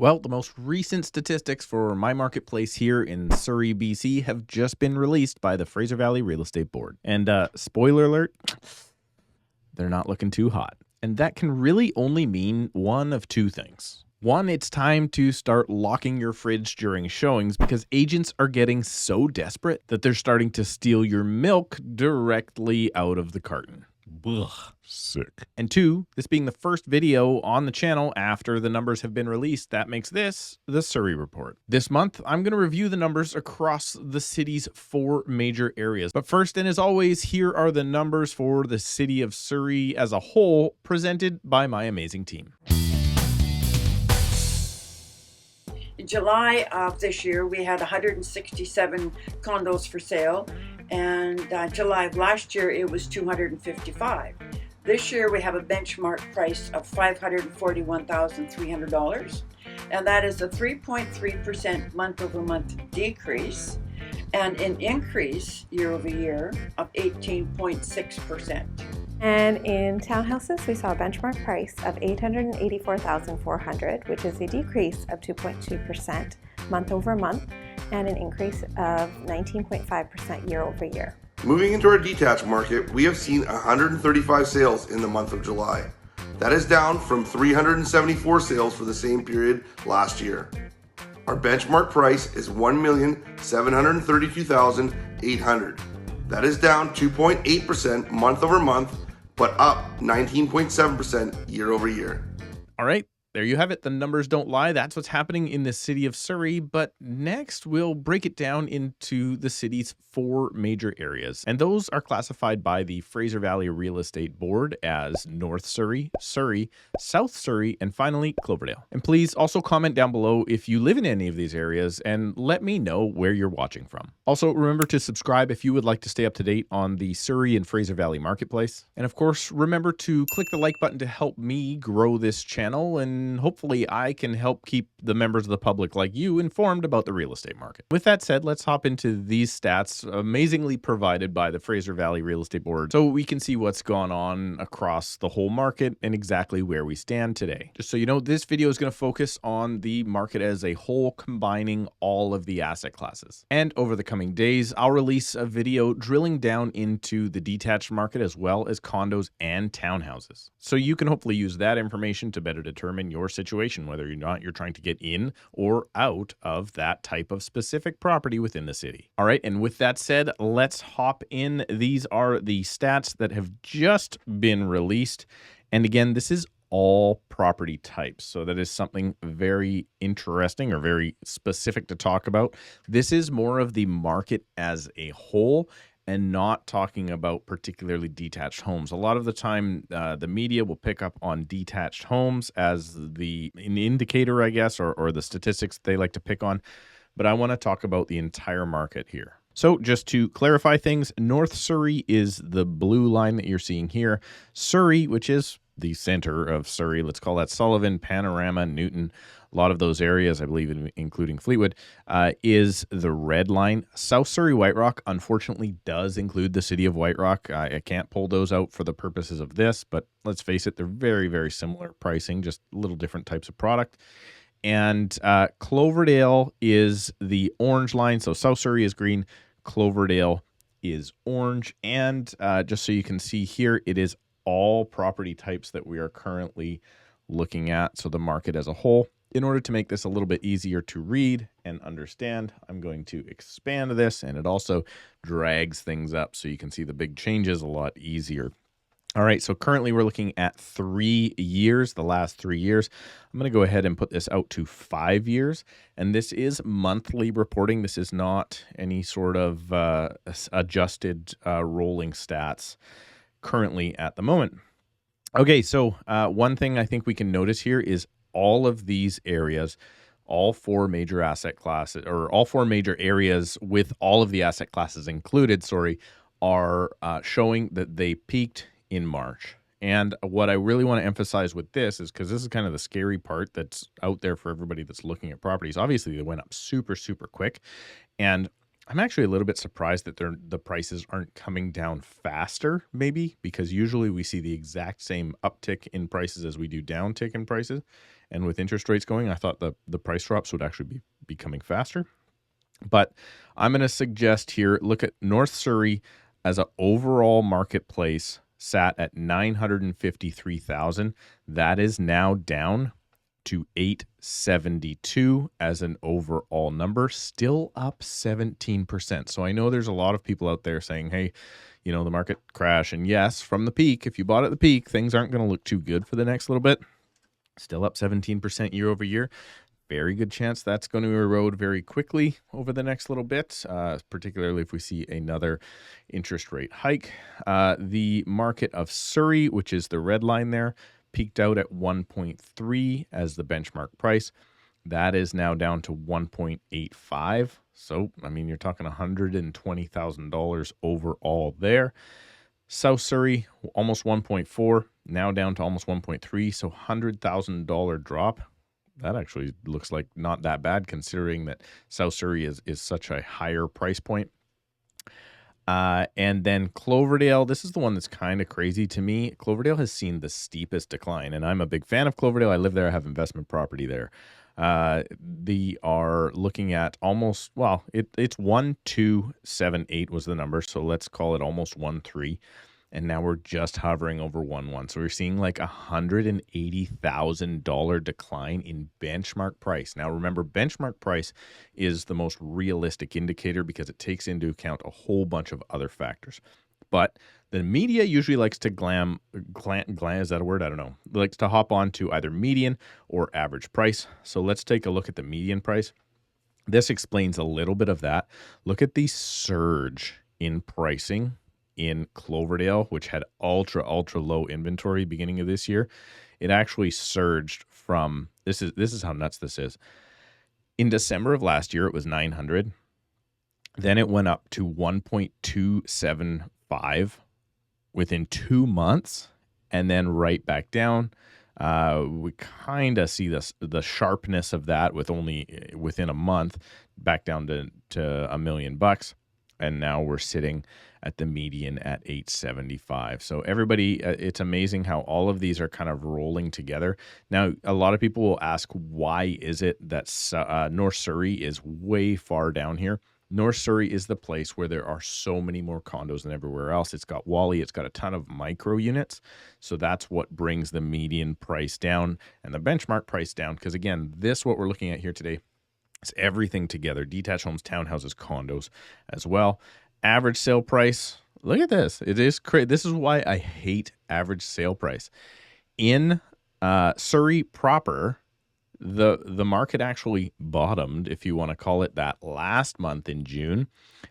Well, the most recent statistics for my marketplace here in Surrey, BC have just been released by the Fraser Valley Real Estate Board. And spoiler alert, they're not looking too hot. And that can really only mean one of two things. One, it's time to start locking your fridge during showings because agents are getting so desperate that they're starting to steal your milk directly out of the carton. Ugh. Sick. And two, this being the first video on the channel after the numbers have been released, that makes this the Surrey Report. This month, I'm going to review the numbers across the city's 4 major areas. But first, and as always, here are the numbers for the City of Surrey as a whole, presented by my amazing team. In July of this year, we had 167 condos for sale, and July of last year, it was 255. This year, we have a benchmark price of $541,300, and that is a 3.3% month-over-month decrease, and an increase year-over-year of 18.6%. And in townhouses, we saw a benchmark price of $884,400, which is a decrease of 2.2% month over month, and an increase of 19.5% year over year. Moving into our detached market, we have seen 135 sales in the month of July. That is down from 374 sales for the same period last year. Our benchmark price is $1,732,800. That is down 2.8% month over month, but up 19.7% year over year. All right, there you have it. The numbers don't lie. That's what's happening in the City of Surrey. But next, we'll break it down into the city's 4 major areas. And those are classified by the Fraser Valley Real Estate Board as North Surrey, Surrey, South Surrey, and finally, Cloverdale. And please also comment down below if you live in any of these areas and let me know where you're watching from. Also, remember to subscribe if you would like to stay up to date on the Surrey and Fraser Valley marketplace. And of course, remember to click the like button to help me grow this channel, and hopefully I can help keep the members of the public like you informed about the real estate market. With that said, let's hop into these stats amazingly provided by the Fraser Valley Real Estate Board so we can see what's gone on across the whole market and exactly where we stand today. Just so you know, this video is going to focus on the market as a whole, combining all of the asset classes. And over the coming days, I'll release a video drilling down into the detached market as well as condos and townhouses. So you can hopefully use that information to better determine your situation, whether or not you're trying to get in or out of that type of specific property within the city. All right, and with that said, let's hop in. These are the stats that have just been released. And again, this is all property types. So that is something very interesting or very specific to talk about. This is more of the market as a whole and not talking about particularly detached homes. A lot of the time, the media will pick up on detached homes as an indicator, I guess, or the statistics they like to pick on. But I want to talk about the entire market here. So just to clarify things, North Surrey is the blue line that you're seeing here. Surrey, which is the center of Surrey, let's call that Sullivan, Panorama, Newton, a lot of those areas, I believe, including Fleetwood, is the red line. South Surrey White Rock, unfortunately, does include the city of White Rock. I can't pull those out for the purposes of this, but let's face it, they're very, very similar pricing, just little different types of product. And Cloverdale is the orange line. So South Surrey is green, Cloverdale is orange. And just so you can see here, it is all property types that we are currently looking at. So the market as a whole. In order to make this a little bit easier to read and understand, I'm going to expand this, and it also drags things up so you can see the big changes a lot easier. All right, so currently we're looking at 3 years, the last 3 years. I'm going to go ahead and put this out to 5 years, and this is monthly reporting. This is not any sort of adjusted rolling stats currently at the moment. Okay, so one thing I think we can notice here is all of these areas, all 4 major asset classes, or all 4 major areas with all of the asset classes included, are showing that they peaked in March. And what I really want to emphasize with this is, because this is kind of the scary part that's out there for everybody that's looking at properties. Obviously, they went up super, super quick. And I'm actually a little bit surprised that the prices aren't coming down faster, maybe, because usually we see the exact same uptick in prices as we do downtick in prices. And with interest rates going, I thought the price drops would actually be coming faster. But I'm going to suggest here, look at North Surrey as an overall marketplace sat at 953,000. That is now down to 872 as an overall number, still up 17%. So I know there's a lot of people out there saying, hey, the market crash. And yes, from the peak, if you bought at the peak, things aren't going to look too good for the next little bit. Still up 17% year over year. Very good chance that's going to erode very quickly over the next little bit, particularly if we see another interest rate hike. The market of Surrey, which is the red line there, peaked out at 1.3 as the benchmark price. That is now down to 1.85. So, you're talking $120,000 overall there. South Surrey, almost 1.4, now down to almost 1.3. So, $100,000 drop. That actually looks like not that bad considering that South Surrey is such a higher price point. And then Cloverdale, this is the one that's kind of crazy to me. Cloverdale has seen the steepest decline, and I'm a big fan of Cloverdale. I live there. I have investment property there. They are looking at almost, it's 1,278 was the number, so let's call it almost 1,3. And now we're just hovering over 1.1. So we're seeing like $180,000 decline in benchmark price. Now remember, benchmark price is the most realistic indicator because it takes into account a whole bunch of other factors. But the media usually likes to glam, is that a word? I don't know. Likes to hop on to either median or average price. So let's take a look at the median price. This explains a little bit of that. Look at the surge in pricing in Cloverdale, which had ultra low inventory beginning of this year. It actually surged from, this is how nuts this is. In December of last year, it was 900. Then it went up to 1.275 within 2 months, and then right back down. We kind of see the sharpness of that with only within a month back down to $1 million. And now we're sitting at the median at 875. So everybody, it's amazing how all of these are kind of rolling together. Now, a lot of people will ask, why is it that North Surrey is way far down here? North Surrey is the place where there are so many more condos than everywhere else. It's got Wally. It's got a ton of micro units. So that's what brings the median price down and the benchmark price down. Because again, what we're looking at here today, it's everything together. Detached homes, townhouses, condos as well. Average sale price. Look at this. It is crazy. This is why I hate average sale price. In Surrey proper, the market actually bottomed, if you want to call it that, last month in June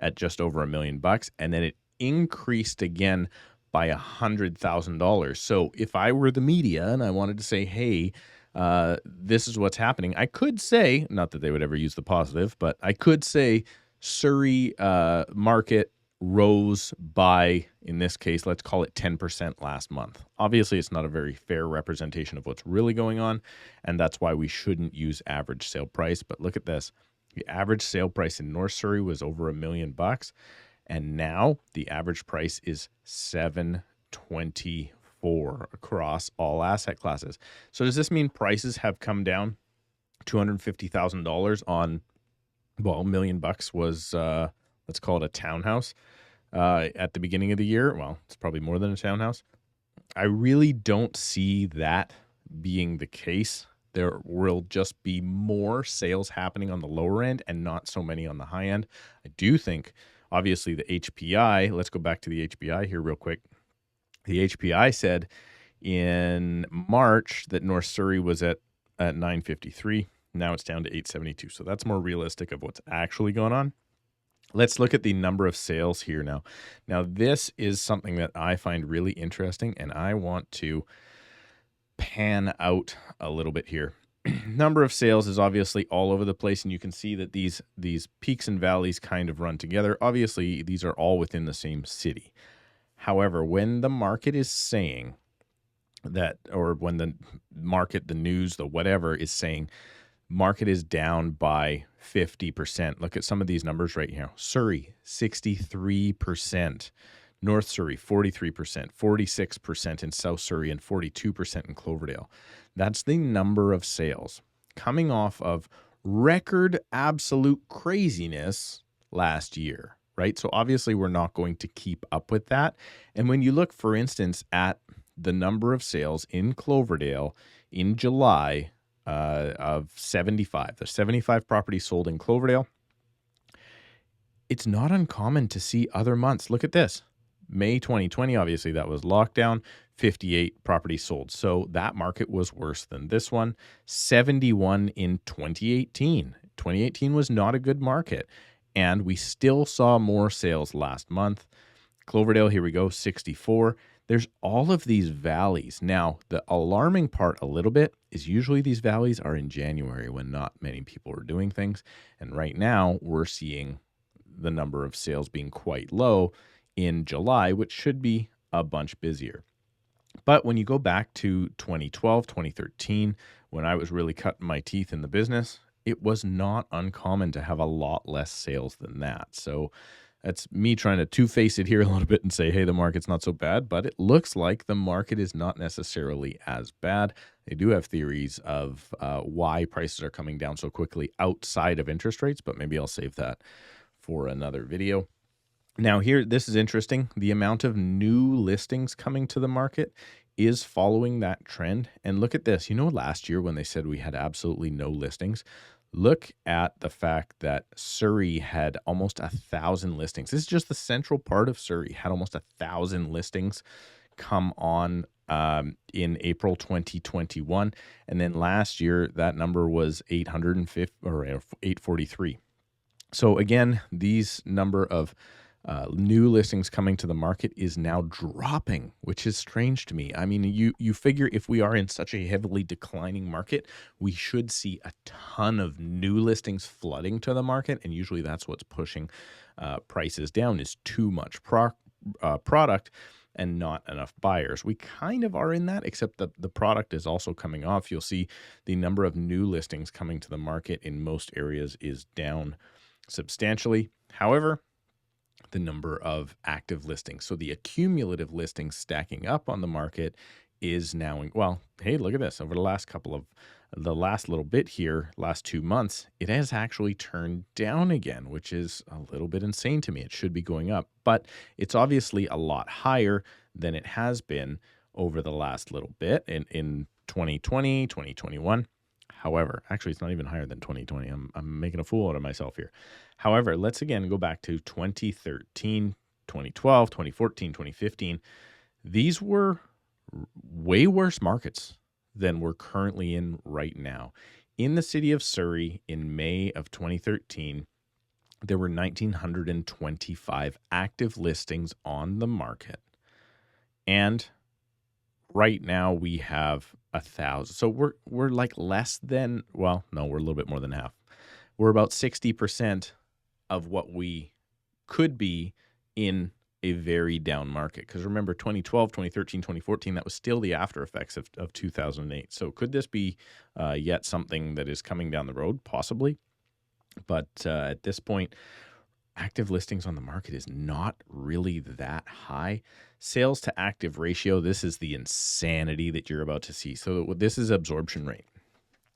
at just over $1 million. And then it increased again by $100,000. So if I were the media and I wanted to say, hey, this is what's happening, I could say, not that they would ever use the positive, but I could say Surrey market rose by, in this case, let's call it 10% last month. Obviously, it's not a very fair representation of what's really going on, and that's why we shouldn't use average sale price. But look at this. The average sale price in North Surrey was over $1 million, and now the average price is $724 across all asset classes. So does this mean prices have come down $250,000 on, $1 million was, let's call it a townhouse at the beginning of the year? Well, it's probably more than a townhouse. I really don't see that being the case. There will just be more sales happening on the lower end and not so many on the high end. I do think, obviously, the HPI, let's go back to the HPI here real quick. The HPI said in March that North Surrey was at 953. Now it's down to 872. So that's more realistic of what's actually going on. Let's look at the number of sales here now. Now, this is something that I find really interesting, and I want to pan out a little bit here. Number of sales is obviously all over the place, and you can see that these peaks and valleys kind of run together. Obviously, these are all within the same city. However, when the market is saying that, or when the market, the news, the whatever is saying market is down by 50%. Look at some of these numbers right here. Surrey, 63%. North Surrey, 43%, 46% in South Surrey, and 42% in Cloverdale. That's the number of sales coming off of record absolute craziness last year, right? So obviously we're not going to keep up with that. And when you look, for instance, at the number of sales in Cloverdale in July of 75, there's 75 properties sold in Cloverdale. It's not uncommon to see other months. Look at this. May 2020, obviously that was lockdown, 58 properties sold. So that market was worse than this one. 71 in 2018. 2018 was not a good market. And we still saw more sales last month. Cloverdale, here we go, 64. There's all of these valleys. Now, the alarming part a little bit is usually these valleys are in January when not many people are doing things. And right now we're seeing the number of sales being quite low in July, which should be a bunch busier. But when you go back to 2012, 2013, when I was really cutting my teeth in the business, it was not uncommon to have a lot less sales than that. So that's me trying to two-face it here a little bit and say, hey, the market's not so bad, but it looks like the market is not necessarily as bad. They do have theories of why prices are coming down so quickly outside of interest rates, but maybe I'll save that for another video. Now here, this is interesting. The amount of new listings coming to the market is following that trend. And look at this. You know, last year when they said we had absolutely no listings, look at the fact that Surrey had almost 1,000 listings. This is just the central part of Surrey had almost 1,000 listings come on in April 2021. And then last year, that number was 850 or 843. So again, these number of new listings coming to the market is now dropping, which is strange to me. I mean, you figure if we are in such a heavily declining market, we should see a ton of new listings flooding to the market, and usually that's what's pushing prices down is too much product and not enough buyers. We kind of are in that, except the product is also coming off. You'll see the number of new listings coming to the market in most areas is down substantially. However, the number of active listings, so the accumulative listings stacking up on the market is now, well, hey, look at this. Over the last little bit here, last 2 months, it has actually turned down again, which is a little bit insane to me. It should be going up, but it's obviously a lot higher than it has been over the last little bit in 2020, 2021. However, actually, it's not even higher than 2020. I'm making a fool out of myself here. However, let's again go back to 2013, 2012, 2014, 2015. These were way worse markets than we're currently in right now. In the city of Surrey in May of 2013, there were 1,925 active listings on the market. And right now we have 1,000. So we're like less than, well, no, we're a little bit more than half. We're about 60% of what we could be in a very down market. Because remember, 2012, 2013, 2014, that was still the after effects of 2008. So could this be yet something that is coming down the road? Possibly. But at this point, active listings on the market is not really that high. Sales to active ratio, this is the insanity that you're about to see. So this is absorption rate,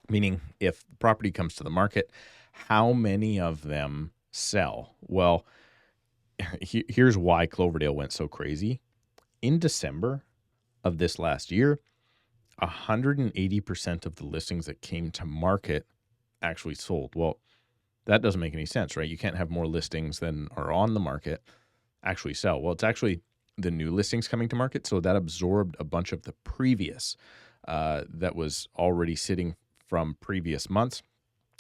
meaning if the property comes to the market, how many of them sell? Well, here's why Cloverdale went so crazy. In December of this last year, 180% of the listings that came to market actually sold. Well, that doesn't make any sense, right? You can't have more listings than are on the market actually sell. Well, it's actually the new listings coming to market. So that absorbed a bunch of the previous that was already sitting from previous months.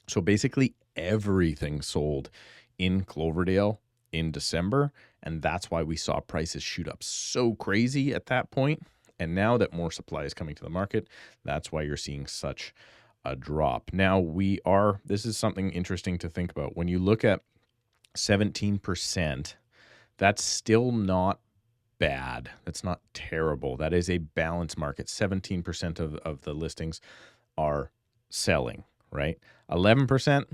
So basically everything sold in Cloverdale in December. And that's why we saw prices shoot up so crazy at that point. And now that more supply is coming to the market, that's why you're seeing such a drop. Now this is something interesting to think about. When you look at 17%, that's still not bad. That's not terrible. That is a balanced market. 17% of the listings are selling, right? 11%,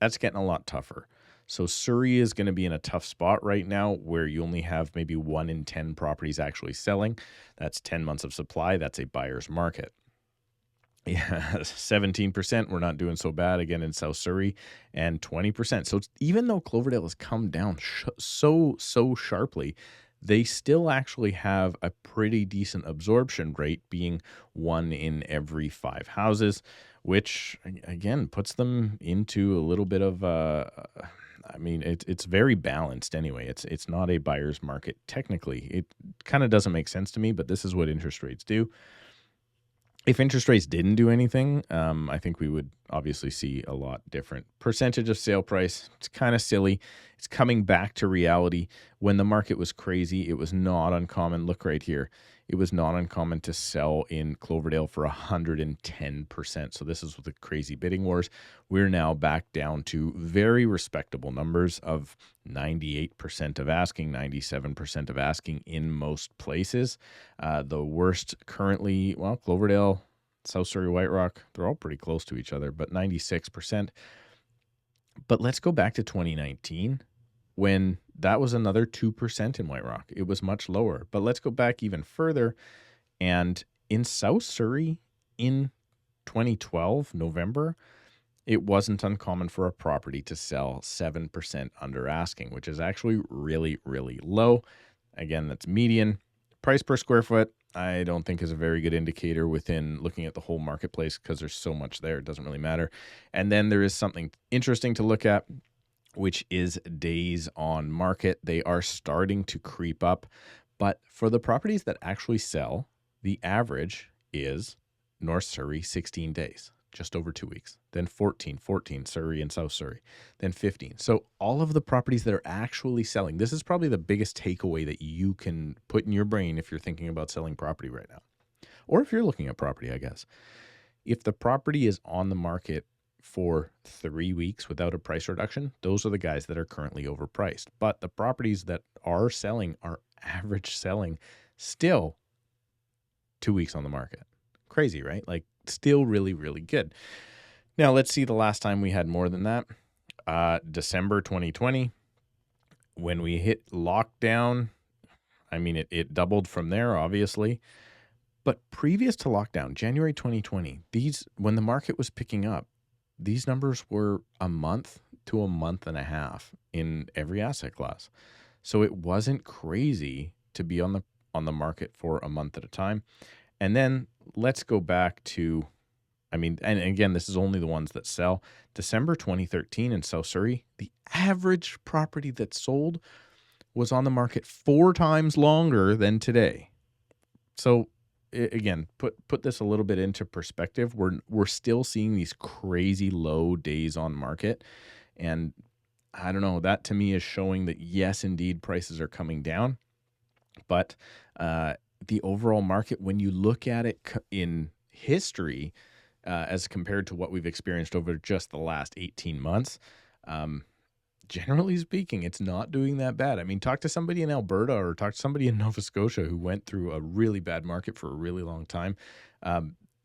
that's getting a lot tougher. So Surrey is going to be in a tough spot right now where you only have maybe 1 in 10 properties actually selling. That's 10 months of supply. That's a buyer's market. Yeah, 17%. We're not doing so bad again in South Surrey, and 20%. So even though Cloverdale has come down so sharply, they still actually have a pretty decent absorption rate, being 1 in every 5 houses, which again puts them into a little bit of I mean, it's very balanced anyway. It's not a buyer's market technically. It kind of doesn't make sense to me, but this is what interest rates do. If interest rates didn't do anything, I think we would obviously see a lot different. Percentage of sale price, it's kind of silly. It's coming back to reality. When the market was crazy, it was not uncommon. Look right here. It was not uncommon to sell in Cloverdale for 110%. So this is the crazy bidding wars. We're now back down to very respectable numbers of 98% of asking, 97% of asking in most places. The worst currently, well, Cloverdale, South Surrey, White Rock, they're all pretty close to each other, but 96%. But let's go back to 2019 when that was another 2% in White Rock. It was much lower. But let's go back even further. And in South Surrey in 2012, November, it wasn't uncommon for a property to sell 7% under asking, which is actually really, really low. Again, that's median. Price per square foot, I don't think is a very good indicator within looking at the whole marketplace because there's so much there. It doesn't really matter. And then there is something interesting to look at, which is days on market. They are starting to creep up. But for the properties that actually sell, the average is North Surrey, 16 days, just over 2 weeks. Then 14, Surrey and South Surrey. Then 15. So all of the properties that are actually selling, this is probably the biggest takeaway that you can put in your brain if you're thinking about selling property right now. Or if you're looking at property, I guess. If the property is on the market for 3 weeks without a price reduction, those are the guys that are currently overpriced. But the properties that are selling are average selling still 2 weeks on the market. Crazy, right? Like still really, really good. Now let's see the last time we had more than that. December 2020, when we hit lockdown, I mean, it doubled from there, obviously. But previous to lockdown, January 2020, when the market was picking up, these numbers were a month to a month and a half in every asset class. So it wasn't crazy to be on the market for a month at a time. And then let's go back to, I mean, and again, this is only the ones that sell. December 2013 in South Surrey, the average property that sold was on the market 4 times longer than today. So again, put this a little bit into perspective. We're still seeing these crazy low days on market. And I don't know, that to me is showing that yes, indeed, prices are coming down. But the overall market, when you look at it in history, as compared to what we've experienced over just the last 18 months, generally speaking, it's not doing that bad. I mean, talk to somebody in Alberta or talk to somebody in Nova Scotia who went through a really bad market for a really long time.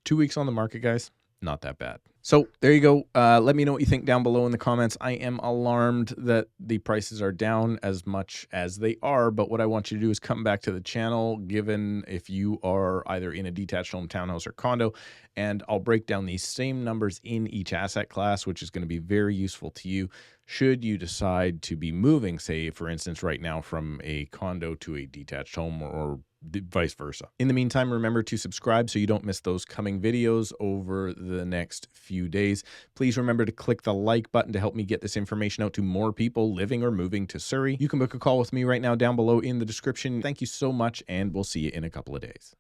2 weeks on the market, guys, not that bad. So there you go. Let me know what you think down below in the comments. I am alarmed that the prices are down as much as they are, but what I want you to do is come back to the channel, given if you are either in a detached home, townhouse, or condo, and I'll break down these same numbers in each asset class, which is going to be very useful to you should you decide to be moving, say, for instance, right now from a condo to a detached home or vice versa. In the meantime, remember to subscribe so you don't miss those coming videos over the next few days. Please remember to click the like button to help me get this information out to more people living or moving to Surrey. You can book a call with me right now down below in the description. Thank you so much, and we'll see you in a couple of days.